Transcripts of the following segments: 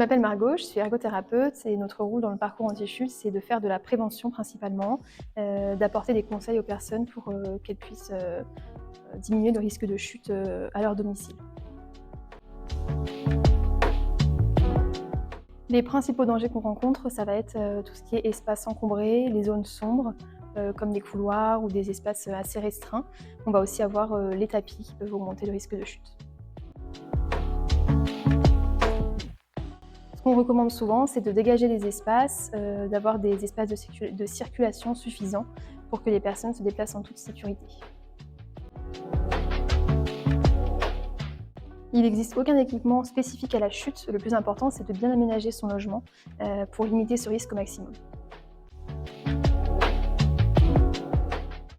m'appelle Margot, je suis ergothérapeute et notre rôle dans le parcours anti-chute, c'est de faire de la prévention principalement, d'apporter des conseils aux personnes pour qu'elles puissent diminuer le risque de chute à leur domicile. Les principaux dangers qu'on rencontre, ça va être tout ce qui est espace encombré, les zones sombres, comme des couloirs ou des espaces assez restreints. On va aussi avoir les tapis qui peuvent augmenter le risque de chute. Ce qu'on recommande souvent, c'est de dégager des espaces, d'avoir des espaces de circulation suffisants pour que les personnes se déplacent en toute sécurité. Il n'existe aucun équipement spécifique à la chute. Le plus important, c'est de bien aménager son logement pour limiter ce risque au maximum.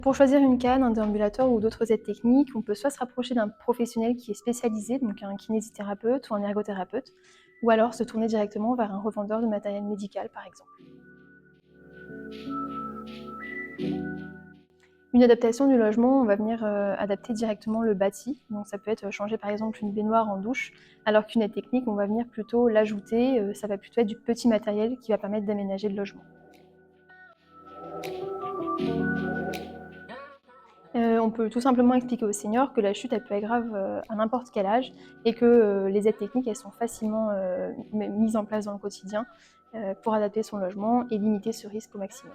Pour choisir une canne, un déambulateur ou d'autres aides techniques, on peut soit se rapprocher d'un professionnel qui est spécialisé, donc un kinésithérapeute ou un ergothérapeute, ou alors se tourner directement vers un revendeur de matériel médical, par exemple. Une adaptation du logement, on va venir adapter directement le bâti. Donc ça peut être changer par exemple une baignoire en douche, alors qu'une aide technique, on va venir plutôt l'ajouter. Ça va plutôt être du petit matériel qui va permettre d'aménager le logement. On peut tout simplement expliquer aux seniors que la chute, elle peut être grave à n'importe quel âge et que les aides techniques, elles sont facilement mises en place dans le quotidien pour adapter son logement et limiter ce risque au maximum.